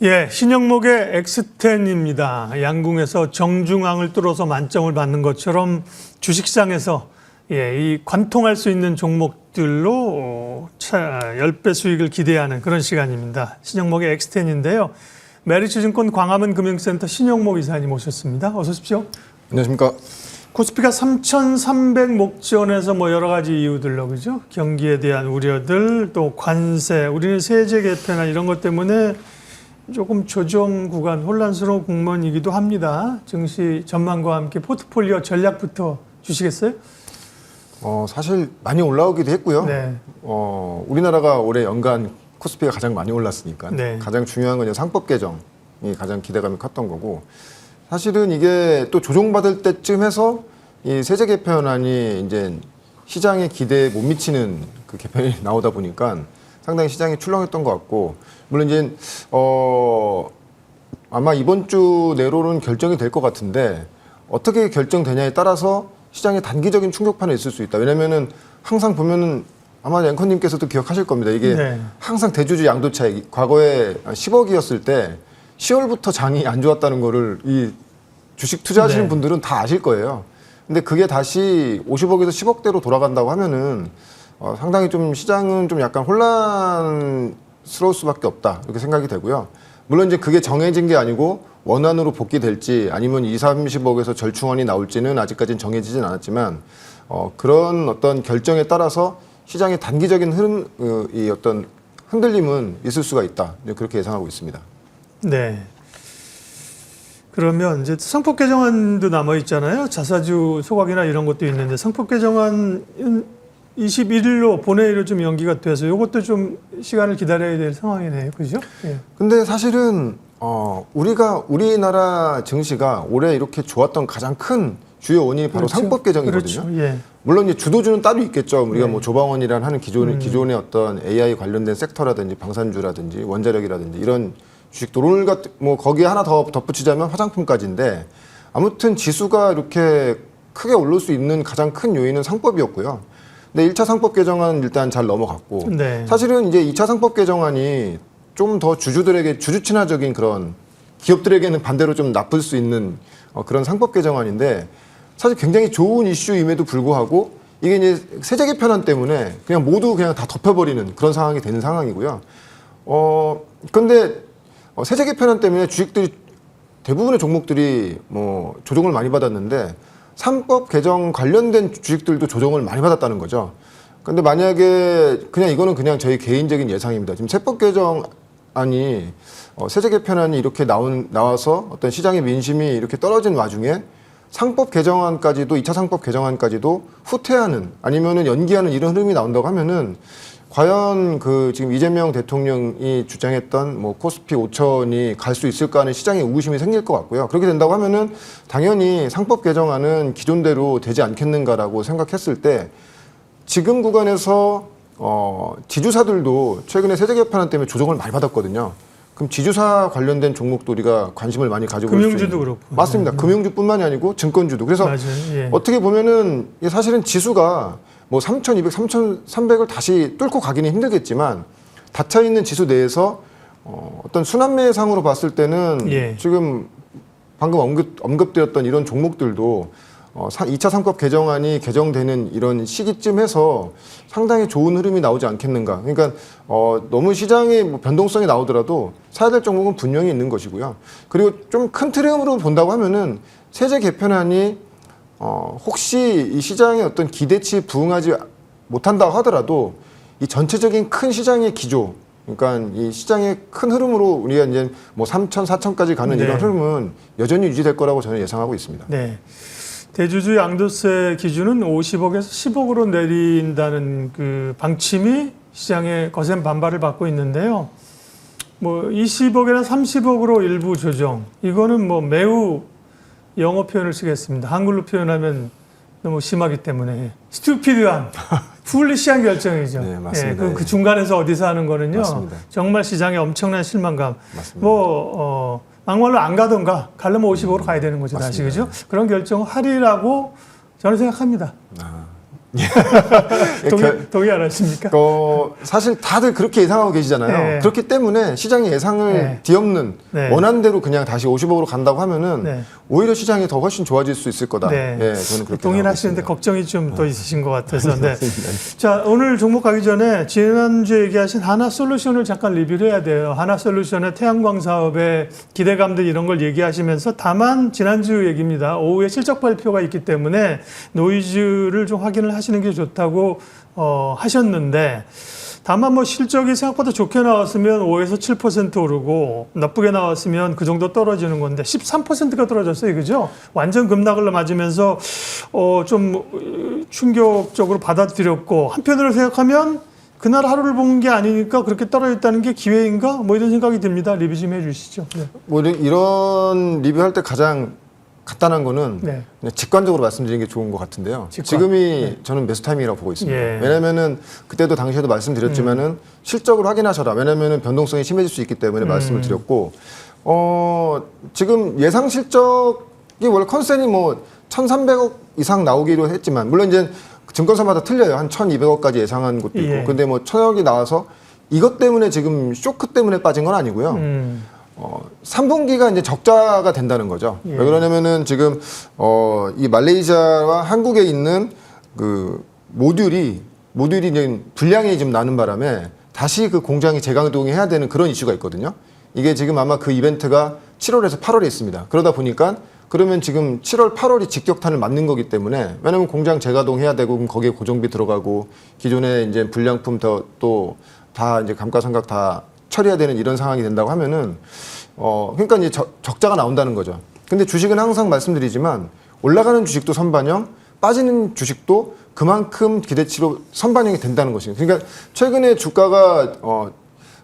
예, 신영목의 X10입니다. 양궁에서 정중앙을 뚫어서 만점을 받는 것처럼 주식시장에서 이 관통할 수 있는 종목들로 10배 수익을 기대하는 그런 시간입니다. 신영목의 X10인데요. 메리츠증권 광화문 금융센터 신영목 이사님 오셨습니다. 어서 오십시오. 안녕하십니까. 코스피가 3,300 목전에서 여러 가지 이유들로 그죠? 경기에 대한 우려들, 또 관세, 우리는 세제 개편이나 이런 것 때문에 조금 조정 구간 혼란스러운 국면이기도 합니다. 증시 전망과 함께 포트폴리오 전략부터 주시겠어요? 사실 많이 올라오기도 했고요. 네. 우리나라가 올해 연간 코스피가 가장 많이 올랐으니까 네. 가장 중요한 건 상법 개정이 가장 기대감이 컸던 거고, 사실은 이게 또 조정받을 때쯤 해서 이 세제 개편안이 이제 시장의 기대에 못 미치는 그 개편이 나오다 보니까 상당히 시장이 출렁했던 것 같고, 물론 이제 아마 이번 주 내로는 결정이 될 것 같은데 어떻게 결정되냐에 따라서 시장에 단기적인 충격판이 있을 수 있다. 왜냐면은 항상 보면은 아마 앵커님께서도 기억하실 겁니다. 이게 네. 항상 대주주 양도 차익, 과거에 10억이었을 때 10월부터 장이 안 좋았다는 거를 이 주식 투자하시는 네. 분들은 다 아실 거예요. 근데 그게 다시 50억에서 10억대로 돌아간다고 하면은 상당히 좀 시장은 좀 약간 혼란스러울 수밖에 없다, 이렇게 생각이 되고요. 물론 이제 그게 정해진 게 아니고 원안으로 복귀될지 아니면 20, 30억에서 절충안이 나올지는 아직까지는 정해지진 않았지만 그런 어떤 결정에 따라서 시장의 단기적인 이 어떤 흔들림은 있을 수가 있다, 그렇게 예상하고 있습니다. 네. 그러면 이제 상법 개정안도 남아 있잖아요. 자사주 소각이나 이런 것도 있는데 상법 개정안은 21일로 본회의로 좀 연기가 돼서 이것도 좀 시간을 기다려야 될 상황이네요. 그죠? 예. 근데 사실은 우리나라 증시가 올해 이렇게 좋았던 가장 큰 주요 원인이 바로 그렇죠. 상법 개정이거든요. 그렇죠. 예. 물론 이제 주도주는 따로 있겠죠. 우리가 네. 조방원이라는 하는 기존의 어떤 AI 관련된 섹터라든지 방산주라든지 원자력이라든지 이런 주식도 오늘 거기에 하나 더 덧붙이자면 화장품까지인데, 아무튼 지수가 이렇게 크게 오를 수 있는 가장 큰 요인은 상법이었고요. 근데 1차 상법 개정안은 일단 잘 넘어갔고, 네. 사실은 이제 2차 상법 개정안이 좀 더 주주들에게 주주 친화적인 그런, 기업들에게는 반대로 좀 나쁠 수 있는 그런 상법 개정안인데, 사실 굉장히 좋은 이슈임에도 불구하고 이게 이제 세제 개편안 때문에 그냥 모두 그냥 다 덮여버리는 그런 상황이 되는 상황이고요. 근데 세제 개편안 때문에 주식들이 대부분의 종목들이 조정을 많이 받았는데 상법 개정 관련된 주식들도 조정을 많이 받았다는 거죠. 근데 만약에 이거는 그냥 저희 개인적인 예상입니다. 지금 세법 개정안이 세제 개편안이 이렇게 나와서 어떤 시장의 민심이 이렇게 떨어진 와중에 상법 개정안까지도 2차 상법 개정안까지도 후퇴하는 아니면은 연기하는 이런 흐름이 나온다고 하면은 과연 지금 이재명 대통령이 주장했던 코스피 5천이 갈 수 있을까 하는 시장의 의구심이 생길 것 같고요. 그렇게 된다고 하면은 당연히 상법 개정안은 기존대로 되지 않겠는가라고 생각했을 때, 지금 구간에서 지주사들도 최근에 세제 개편안 때문에 조정을 많이 받았거든요. 그럼 지주사 관련된 종목도 우리가 관심을 많이 가지고 있습니다. 금융주도 그렇고. 맞습니다. 금융주뿐만이 아니고 증권주도. 그래서 맞아요. 예. 어떻게 보면은 사실은 지수가 3,200, 3,300을 다시 뚫고 가기는 힘들겠지만 닫혀 있는 지수 내에서 어떤 순환매상으로 봤을 때는 예. 지금 방금 언급드렸던 이런 종목들도 2차 상법 개정안이 개정되는 이런 시기쯤 해서 상당히 좋은 흐름이 나오지 않겠는가. 그러니까 너무 시장의 변동성이 나오더라도 사야 될 종목은 분명히 있는 것이고요. 그리고 좀 큰 틀으로 본다고 하면은 세제 개편안이 혹시 이 시장의 어떤 기대치에 부응하지 못한다고 하더라도 이 전체적인 큰 시장의 기조, 그러니까 이 시장의 큰 흐름으로 우리가 이제 3천, 4천까지 가는 네. 이런 흐름은 여전히 유지될 거라고 저는 예상하고 있습니다. 네. 대주주 양도세 기준은 50억에서 10억으로 내린다는 그 방침이 시장에 거센 반발을 받고 있는데요. 20억이나 30억으로 일부 조정. 이거는 매우 영어 표현을 쓰겠습니다. 한글로 표현하면 너무 심하기 때문에 스튜피드한, 풀리시한 결정이죠. 네, 맞습니다. 그 중간에서 어디서 하는 거는요. 맞습니다. 정말 시장에 엄청난 실망감. 맞습니다. 막말로 안 가던가 가려면 50억으로 가야 되는 거죠. 다시, 맞습니다. 그죠? 그런 결정을 하리라고 저는 생각합니다. 동의 안 하십니까? 사실 다들 그렇게 예상하고 계시잖아요. 네. 그렇기 때문에 시장의 예상을 네. 뒤엎는 네. 원하는 대로 그냥 다시 50억으로 간다고 하면은 네. 오히려 시장이 더 훨씬 좋아질 수 있을 거다. 네. 예, 저는 그렇게 동의하시는데 생각하고 걱정이 좀 더 있으신 것 같아서. 네. 있습니다. 자, 오늘 종목 가기 전에 지난주에 얘기하신 하나솔루션을 잠깐 리뷰를 해야 돼요. 하나솔루션의 태양광 사업의 기대감들 이런 걸 얘기하시면서 다만 지난주 얘기입니다. 오후에 실적 발표가 있기 때문에 노이즈를 좀 확인을 하시는 게 좋다고 하셨는데 다만 뭐 실적이 생각보다 좋게 나왔으면 5에서 7% 오르고 나쁘게 나왔으면 그 정도 떨어지는 건데 13%가 떨어졌어요. 그죠? 완전 급락을 맞으면서 좀 충격적으로 받아들였고 한편으로 생각하면 그날 하루를 본 게 아니니까 그렇게 떨어졌다는 게 기회인가? 뭐 이런 생각이 듭니다. 리뷰 좀 해주시죠. 네. 뭐 이런 리뷰할 때 가장 간단한 거는 네. 그냥 직관적으로 말씀드리는 게 좋은 것 같은데요. 지금이 저는 매수 타이밍이라고 보고 있습니다. 예. 왜냐면은 그때도 당시에도 말씀드렸지만은 실적으로 확인하셔라. 왜냐면은 변동성이 심해질 수 있기 때문에 말씀을 드렸고, 지금 예상 실적이 원래 컨센이 뭐 1,300억 이상 나오기로 했지만, 물론 이제 증권사마다 틀려요. 한 1,200억까지 예상한 곳도 있고. 예. 근데 뭐 1,000억이 나와서 이것 때문에 지금 쇼크 때문에 빠진 건 아니고요. 3분기가 이제 적자가 된다는 거죠. 예. 왜 그러냐면은 지금 이 말레이시아와 한국에 있는 그 모듈이 이제 불량이 좀 나는 바람에 다시 그 공장이 재가동이 해야 되는 그런 이슈가 있거든요. 이게 지금 아마 그 이벤트가 7월에서 8월에 있습니다. 그러다 보니까 그러면 지금 7월, 8월이 직격탄을 맞는 거기 때문에 왜냐면 공장 재가동해야 되고 그럼 거기에 고정비 들어가고 기존에 이제 불량품 또 다 이제 감가상각 다 처리해야 되는 이런 상황이 된다고 하면은 그러니까 이제 적자가 나온다는 거죠. 근데 주식은 항상 말씀드리지만 올라가는 주식도 선반영, 빠지는 주식도 그만큼 기대치로 선반영이 된다는 것입니다. 그러니까 최근에 주가가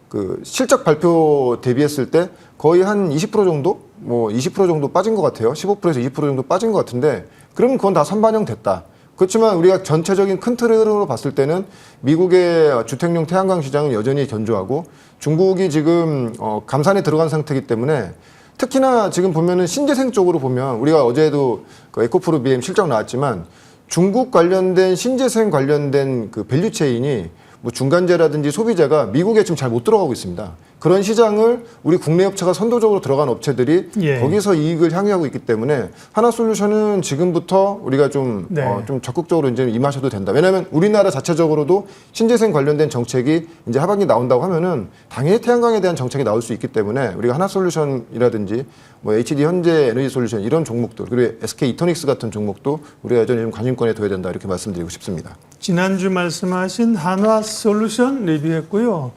그 실적 발표 대비했을 때 거의 한 20% 정도, 뭐 20% 정도 빠진 것 같아요. 15%에서 20% 정도 빠진 것 같은데 그러면 그건 다 선반영 됐다. 그렇지만 우리가 전체적인 큰 틀으로 봤을 때는 미국의 주택용 태양광 시장은 여전히 견조하고 중국이 지금 감산에 들어간 상태이기 때문에 특히나 지금 보면은 신재생 쪽으로 보면 우리가 어제도 그 에코프로 BM 실적 나왔지만 중국 관련된 신재생 관련된 그 밸류체인이 뭐 중간재라든지 소비재가 미국에 지금 잘 못 들어가고 있습니다. 그런 시장을 우리 국내 업체가 선도적으로 들어간 업체들이 예. 거기서 이익을 향유하고 있기 때문에 하나솔루션은 지금부터 우리가 좀, 네. 좀 적극적으로 이제 임하셔도 된다. 왜냐하면 우리나라 자체적으로도 신재생 관련된 정책이 이제 하반기 나온다고 하면은 당연히 태양광에 대한 정책이 나올 수 있기 때문에 우리가 하나솔루션이라든지 뭐 HD 현재 에너지 솔루션 이런 종목들 그리고 SK 이터닉스 같은 종목도 우리가 여전히 좀 관심권에 둬야 된다 이렇게 말씀드리고 싶습니다. 지난주 말씀하신 한화솔루션 리뷰했고요.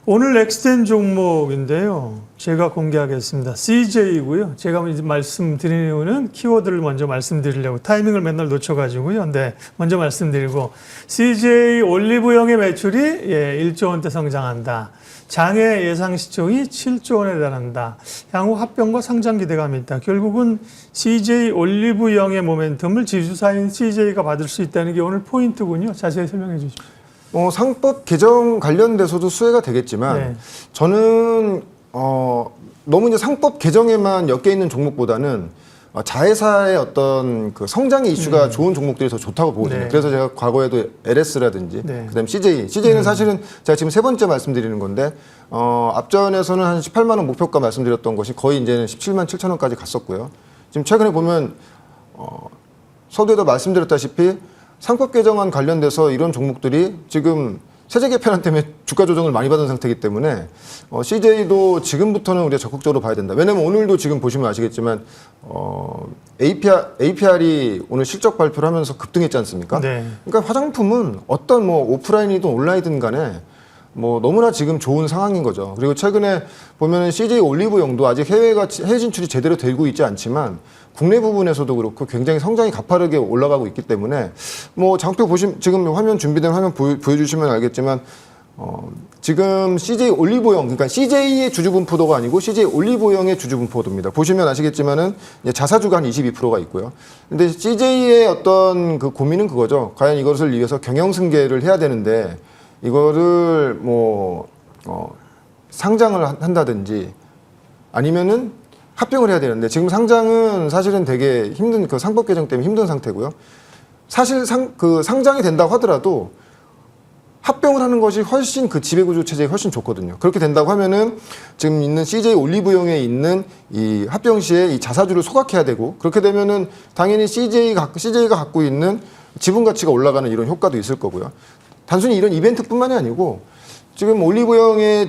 오늘 엑스텐 종목인데요. 제가 공개하겠습니다. CJ이고요. 제가 이제 말씀드리는 이유는 키워드를 먼저 말씀드리려고 타이밍을 맨날 놓쳐가지고요. 네, 먼저 말씀드리고 CJ 올리브영의 매출이 1조 원대 성장한다. 장외 예상 시총이 7조 원에 달한다. 향후 합병과 상장 기대감이 있다. 결국은 CJ 올리브영의 모멘텀을 지주사인 CJ가 받을 수 있다는 게 오늘 포인트군요. 자세히 설명해 주십시오. 상법 개정 관련돼서도 수혜가 되겠지만 네. 저는 너무 이제 상법 개정에만 엮여 있는 종목보다는 자회사의 어떤 그 성장의 이슈가 좋은 종목들이 더 좋다고 보거든요. 네. 그래서 제가 과거에도 LS라든지 네. 그다음 CJ는 사실은 제가 지금 세 번째 말씀드리는 건데 앞전에서는 한 18만 원 목표가 말씀드렸던 것이 거의 이제는 17만 7천 원까지 갔었고요. 지금 최근에 보면 서두에도 말씀드렸다시피 상법 개정안 관련돼서 이런 종목들이 지금 세제 개편안 때문에 주가 조정을 많이 받은 상태이기 때문에 CJ도 지금부터는 우리가 적극적으로 봐야 된다. 왜냐하면 오늘도 지금 보시면 아시겠지만 APR이 오늘 실적 발표를 하면서 급등했지 않습니까? 네. 그러니까 화장품은 어떤 뭐 오프라인이든 온라인이든 간에 뭐 너무나 지금 좋은 상황인 거죠. 그리고 최근에 보면은 CJ 올리브영도 아직 해외 진출이 제대로 되고 있지 않지만 국내 부분에서도 그렇고 굉장히 성장이 가파르게 올라가고 있기 때문에 뭐 장표 보시면 지금 화면 준비된 화면 보여주시면 알겠지만 지금 CJ 올리브영 그러니까 CJ의 주주분포도가 아니고 CJ 올리브영의 주주분포도입니다. 보시면 아시겠지만은 자사주가 한 22%가 있고요. 근데 CJ의 어떤 그 고민은 그거죠. 과연 이것을 위해서 경영승계를 해야 되는데 이거를 뭐 상장을 한다든지 아니면은 합병을 해야 되는데 지금 상장은 사실은 되게 힘든 그 상법 개정 때문에 힘든 상태고요. 사실 상장이 된다고 하더라도 합병을 하는 것이 훨씬 그 지배구조 체제에 훨씬 좋거든요. 그렇게 된다고 하면은 지금 있는 CJ 올리브영에 있는 이 합병 시에 이 자사주를 소각해야 되고, 그렇게 되면은 당연히 CJ가 갖고 있는 지분 가치가 올라가는 이런 효과도 있을 거고요. 단순히 이런 이벤트뿐만이 아니고 지금 올리브영의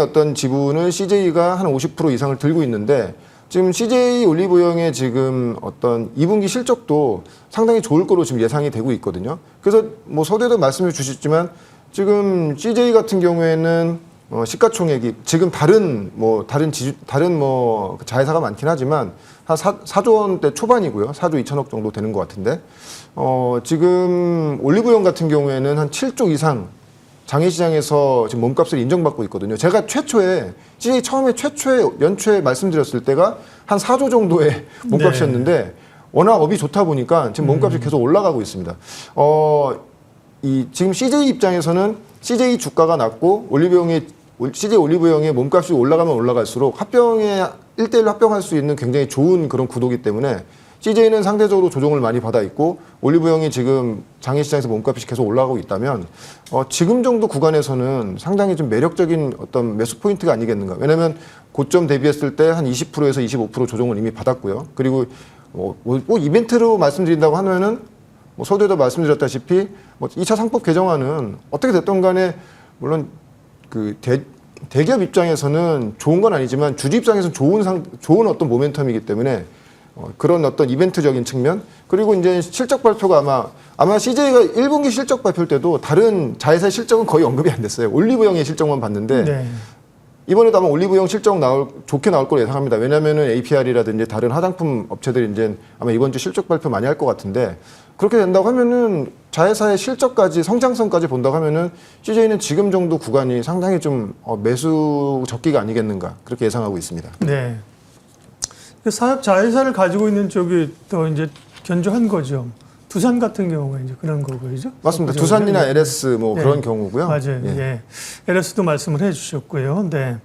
어떤 지분을 CJ가 한 50% 이상을 들고 있는데, 지금 CJ 올리브영의 지금 어떤 2분기 실적도 상당히 좋을 거로 지금 예상이 되고 있거든요. 그래서 뭐 서두에도 말씀해 주셨지만 지금 CJ 같은 경우에는 시가총액이 지금 다른 자회사가 많긴 하지만 한 4조 원대 초반이고요. 4조 2천억 정도 되는 것 같은데, 지금 올리브영 같은 경우에는 한 7조 이상 장외시장에서 지금 몸값을 인정받고 있거든요. 제가 CJ 연초에 말씀드렸을 때가 한 4조 정도의 몸값이었는데 워낙 업이 좋다 보니까 지금 몸값이 계속 올라가고 있습니다. 지금 CJ 입장에서는 CJ 주가가 낮고 CJ 올리브영의 몸값이 올라가면 올라갈수록 1대1로 합병할 수 있는 굉장히 좋은 그런 구도이기 때문에 CJ는 상대적으로 조정을 많이 받아 있고 올리브영이 지금 장외시장에서 몸값이 계속 올라가고 있다면 지금 정도 구간에서는 상당히 좀 매력적인 어떤 매수 포인트가 아니겠는가. 왜냐하면 고점 대비했을 때 한 20%에서 25% 조정을 이미 받았고요. 그리고 이벤트로 말씀드린다고 하면은 서두에도 말씀드렸다시피 2차 상법 개정안은 어떻게 됐든 간에 물론 그 대기업 입장에서는 좋은 건 아니지만 주주 입장에서는 좋은 어떤 모멘텀이기 때문에 그런 어떤 이벤트적인 측면, 그리고 이제 실적 발표가 아마 CJ가 1분기 실적 발표할 때도 다른 자회사의 실적은 거의 언급이 안 됐어요. 올리브영의 실적만 봤는데 네. 이번에도 아마 올리브영 실적 좋게 나올 거로 예상합니다. 왜냐하면은 APR이라든지 다른 화장품 업체들이 이제 아마 이번 주 실적 발표 많이 할 것 같은데, 그렇게 된다고 하면은 자회사의 실적까지 성장성까지 본다고 하면은 CJ는 지금 정도 구간이 상당히 좀 매수 적기가 아니겠는가 그렇게 예상하고 있습니다. 네. 사업 자회사를 가지고 있는 쪽이 더 이제 견조한 거죠. 두산 같은 경우가 이제 그런 거죠. 맞습니다. 두산이나 LS 뭐 네. 그런 경우고요. 맞아요. 예. LS도 말씀을 해주셨고요. 네.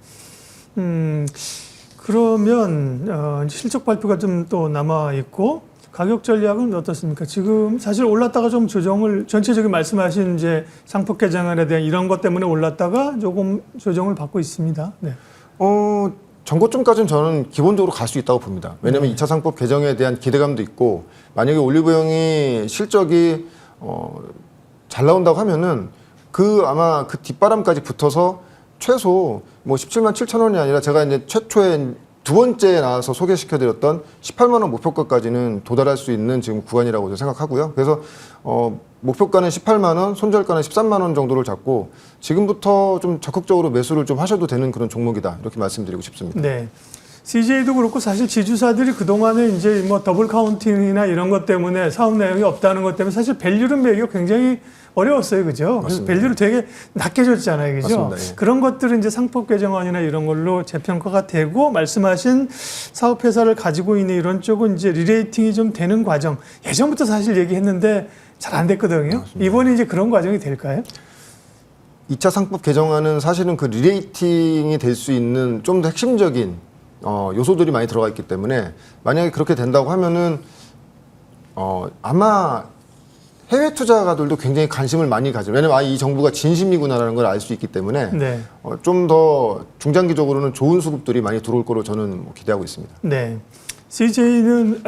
그러면 이제 실적 발표가 좀 또 남아 있고 가격 전략은 어떻습니까? 지금 사실 올랐다가 좀 조정을 전체적인 말씀하신 이제 상법 개정안에 대한 이런 것 때문에 올랐다가 조금 조정을 받고 있습니다. 네. 전고점까지는 저는 기본적으로 갈 수 있다고 봅니다. 왜냐하면 2차 상법 개정에 대한 기대감도 있고, 만약에 올리브영이 실적이 잘 나온다고 하면은 아마 그 뒷바람까지 붙어서 최소 17만 7천 원이 아니라 제가 이제 최초에 두 번째 나와서 소개시켜드렸던 18만 원 목표가까지는 도달할 수 있는 지금 구간이라고 생각하고요. 그래서 목표가는 18만 원, 손절가는 13만 원 정도를 잡고 지금부터 좀 적극적으로 매수를 좀 하셔도 되는 그런 종목이다, 이렇게 말씀드리고 싶습니다. 네. CJ도 그렇고 사실 지주사들이 그동안에 이제 뭐 더블 카운팅이나 이런 것 때문에 사업 내용이 없다는 것 때문에 사실 밸류를 매기가 굉장히 어려웠어요. 그죠? 그래서 밸류를 되게 낮게 줬잖아요. 그죠? 맞습니다. 예. 그런 것들은 이제 상법 개정안이나 이런 걸로 재평가가 되고, 말씀하신 사업회사를 가지고 있는 이런 쪽은 이제 리레이팅이 좀 되는 과정. 예전부터 사실 얘기했는데 잘 안 됐거든요. 맞습니다. 이번에 이제 그런 과정이 될까요? 2차 상법 개정안은 사실은 그 리레이팅이 될 수 있는 좀 더 핵심적인 요소들이 많이 들어가 있기 때문에 만약에 그렇게 된다고 하면은 아마 해외 투자가들도 굉장히 관심을 많이 가죠. 왜냐면 이 정부가 진심이구나라는 걸 알 수 있기 때문에 네. 좀 더 중장기적으로는 좋은 수급들이 많이 들어올 거로 저는 기대하고 있습니다. 네. CJ는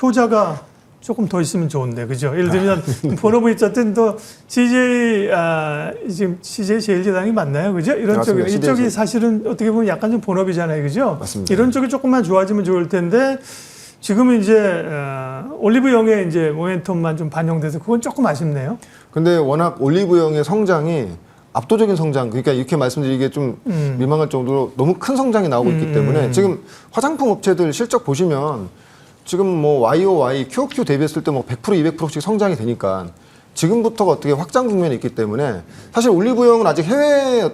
효자가 조금 더 있으면 좋은데, 그죠? 예를 들면 본업이 있었던 또 지금 CJ 제1제당이 맞나요, 그죠? 이런 쪽이 맞습니다. 이쪽이 사실은 어떻게 보면 약간 좀 본업이잖아요, 그죠? 맞습니다. 이런 쪽이 조금만 좋아지면 좋을 텐데 지금은 이제 올리브영의 이제 모멘텀만 좀 반영돼서 그건 조금 아쉽네요. 근데 워낙 올리브영의 성장이 압도적인 성장, 그러니까 이렇게 말씀드리기에 좀 민망할 정도로 너무 큰 성장이 나오고 있기 때문에 지금 화장품 업체들 실적 보시면 지금 뭐 YOY, QOQ 대비했을 때 뭐 100%, 200%씩 성장이 되니까 지금부터가 어떻게 확장 국면이 있기 때문에 사실 올리브영은 아직 해외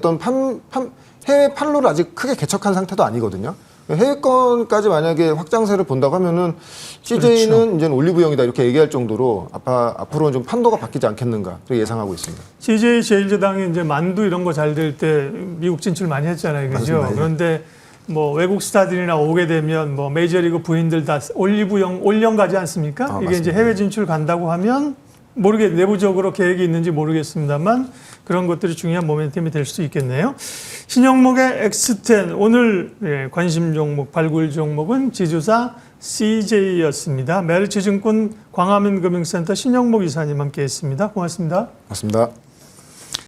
해외 판로를 아직 크게 개척한 상태도 아니거든요. 해외권까지 만약에 확장세를 본다고 하면은 CJ는 그렇죠. 이제는 올리브영이다 이렇게 얘기할 정도로 앞으로는 좀 판도가 바뀌지 않겠는가 그렇게 예상하고 있습니다. CJ 제1제당이 이제 만두 이런 거 잘 될 때 미국 진출 많이 했잖아요, 그죠? 맞습니다. 그런데 뭐 외국 스타들이나 오게 되면 뭐 메이저리그 부인들 다 올리브영 올영 가지 않습니까? 이게 맞습니다. 이제 해외 진출 간다고 하면 내부적으로 계획이 있는지 모르겠습니다만 그런 것들이 중요한 모멘텀이 될 수 있겠네요. 신영목의 X10 오늘 관심 종목 발굴 종목은 지주사 CJ였습니다. 메리츠증권 광화문금융센터 신영목 이사님 함께했습니다. 고맙습니다. 맞습니다.